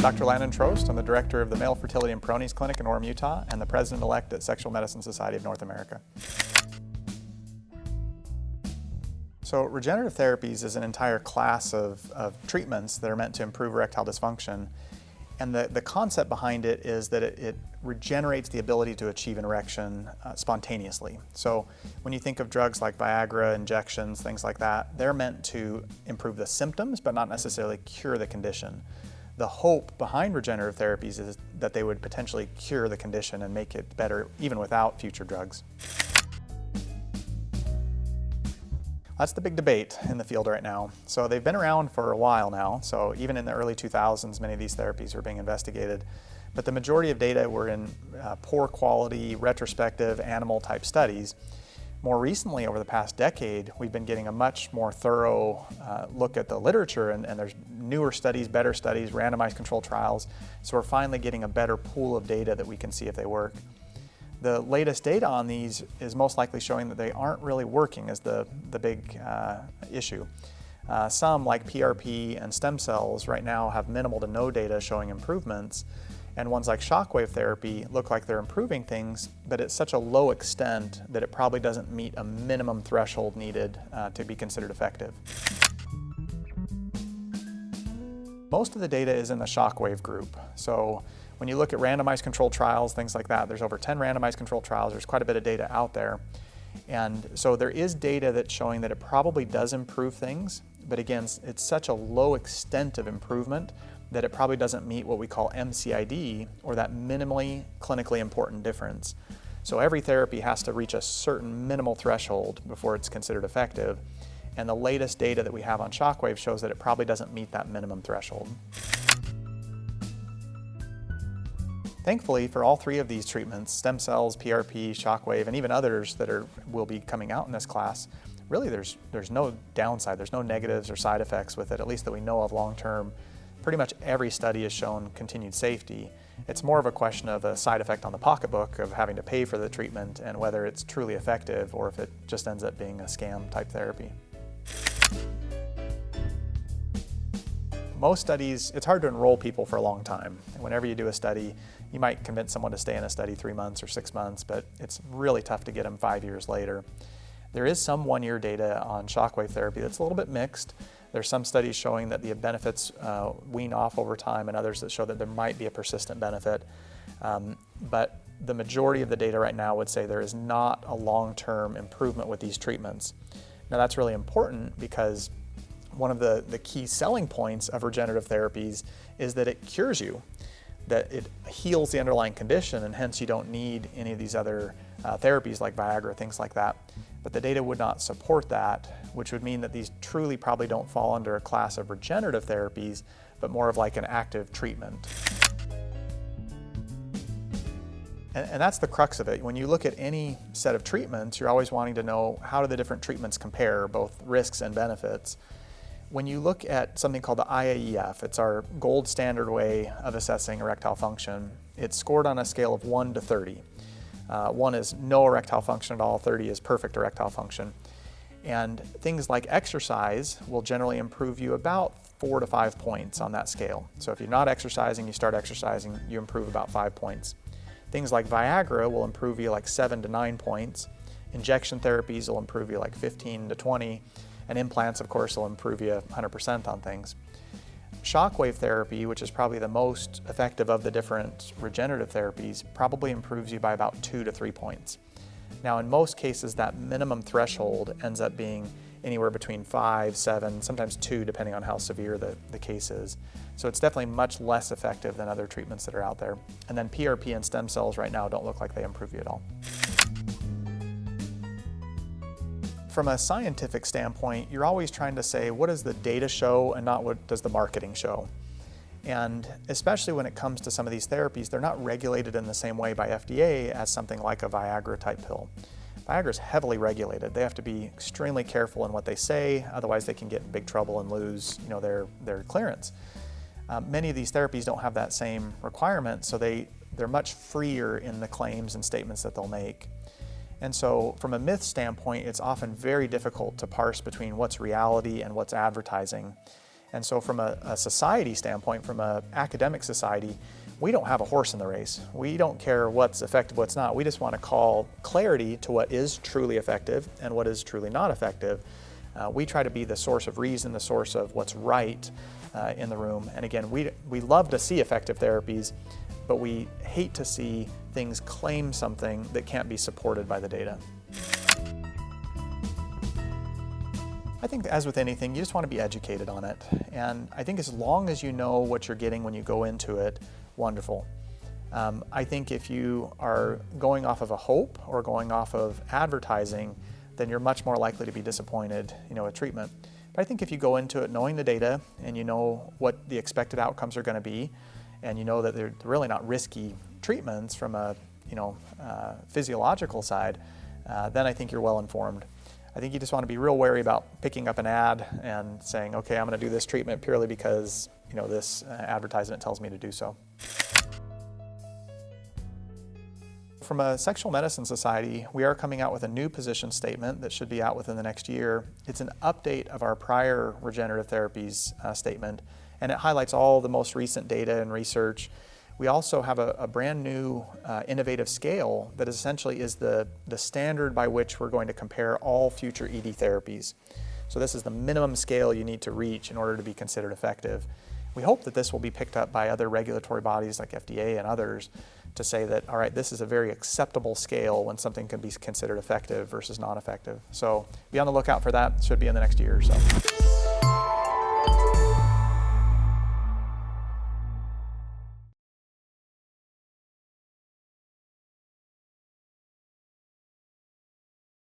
Dr. Landon Trost. I'm the director of the Male Fertility and Peyronie's Clinic in Orem, Utah, and the President-Elect at Sexual Medicine Society of North America. So regenerative therapies is an entire class of treatments that are meant to improve erectile dysfunction. And the concept behind it is that it regenerates the ability to achieve an erection spontaneously. So when you think of drugs like Viagra, injections, things like that, they're meant to improve the symptoms, but not necessarily cure the condition. The hope behind regenerative therapies is that they would potentially cure the condition and make it better even without future drugs. That's the big debate in the field right now. So they've been around for a while now. So even in the early 2000s, many of these therapies were being investigated. But the majority of data were in poor quality, retrospective, animal type studies. More recently, over the past decade, we've been getting a much more thorough look at the literature, and there's newer studies, better studies, randomized controlled trials. So we're finally getting a better pool of data that we can see if they work. The latest data on these is most likely showing that they aren't really working as the big issue. Some, like PRP and stem cells, right now have minimal to no data showing improvements, and ones like shockwave therapy look like they're improving things, but at such a low extent that it probably doesn't meet a minimum threshold needed to be considered effective. Most of the data is in the shockwave group. So when you look at randomized controlled trials, things like that, there's over 10 randomized controlled trials. There's quite a bit of data out there. And so there is data that's showing that it probably does improve things, but again, it's such a low extent of improvement that it probably doesn't meet what we call MCID, or that minimally clinically important difference. So every therapy has to reach a certain minimal threshold before it's considered effective. And the latest data that we have on shockwave shows that it probably doesn't meet that minimum threshold. Thankfully, for all three of these treatments, stem cells, PRP, shockwave, and even others that will be coming out in this class, really there's no downside, there's no negatives or side effects with it, at least that we know of long term. Pretty much every study has shown continued safety. It's more of a question of a side effect on the pocketbook of having to pay for the treatment and whether it's truly effective or if it just ends up being a scam type therapy. Most studies, it's hard to enroll people for a long time. And whenever you do a study, you might convince someone to stay in a study 3 months or 6 months, but it's really tough to get them 5 years later. There is some 1-year data on shockwave therapy that's a little bit mixed. There's some studies showing that the benefits wean off over time, and others that show that there might be a persistent benefit. But the majority of the data right now would say there is not a long-term improvement with these treatments. Now that's really important because one of the key selling points of regenerative therapies is that it cures you, that it heals the underlying condition, and hence you don't need any of these other therapies like Viagra, things like that. But the data would not support that, which would mean that these truly probably don't fall under a class of regenerative therapies, but more of like an active treatment. And that's the crux of it. When you look at any set of treatments, you're always wanting to know how do the different treatments compare, both risks and benefits. When you look at something called the IAEF, it's our gold standard way of assessing erectile function. It's scored on a scale of 1 to 30. 1 is no erectile function at all, 30 is perfect erectile function. And things like exercise will generally improve you about 4 to 5 points on that scale. So if you're not exercising, you start exercising, you improve about 5 points. Things like Viagra will improve you like 7 to 9 points. Injection therapies will improve you like 15 to 20. And implants, of course, will improve you 100% on things. Shockwave therapy, which is probably the most effective of the different regenerative therapies, probably improves you by about 2 to 3 points. Now, in most cases, that minimum threshold ends up being anywhere between 5, 7, sometimes 2, depending on how severe the case is. So it's definitely much less effective than other treatments that are out there. And then PRP and stem cells right now don't look like they improve you at all. From a scientific standpoint, you're always trying to say, what does the data show and not what does the marketing show? And especially when it comes to some of these therapies, they're not regulated in the same way by FDA as something like a Viagra type pill. Viagra is heavily regulated. They have to be extremely careful in what they say, otherwise they can get in big trouble and lose, their clearance. Many of these therapies don't have that same requirement, so they're much freer in the claims and statements that they'll make. And so from a myth standpoint, it's often very difficult to parse between what's reality and what's advertising. And so from a society standpoint, from an academic society, we don't have a horse in the race. We don't care what's effective, what's not. We just want to call clarity to what is truly effective and what is truly not effective. We try to be the source of reason, the source of what's right in the room. And again, we love to see effective therapies, but we hate to see things claim something that can't be supported by the data. I think as with anything, you just want to be educated on it. And I think as long as you know what you're getting when you go into it, wonderful. I think if you are going off of a hope or going off of advertising, then you're much more likely to be disappointed, with treatment. But I think if you go into it knowing the data and you know what the expected outcomes are going to be, and you know that they're really not risky treatments from a physiological side, then I think you're well informed. I think you just want to be real wary about picking up an ad and saying, okay, I'm going to do this treatment purely because this advertisement tells me to do so. From a sexual medicine society, we are coming out with a new position statement that should be out within the next year. It's an update of our prior regenerative therapies statement, and it highlights all the most recent data and research. We also have a brand new innovative scale that essentially is the standard by which we're going to compare all future ED therapies. So this is the minimum scale you need to reach in order to be considered effective. We hope that this will be picked up by other regulatory bodies like FDA and others to say that, all right, this is a very acceptable scale when something can be considered effective versus non-effective. So be on the lookout for that. It should be in the next year or so.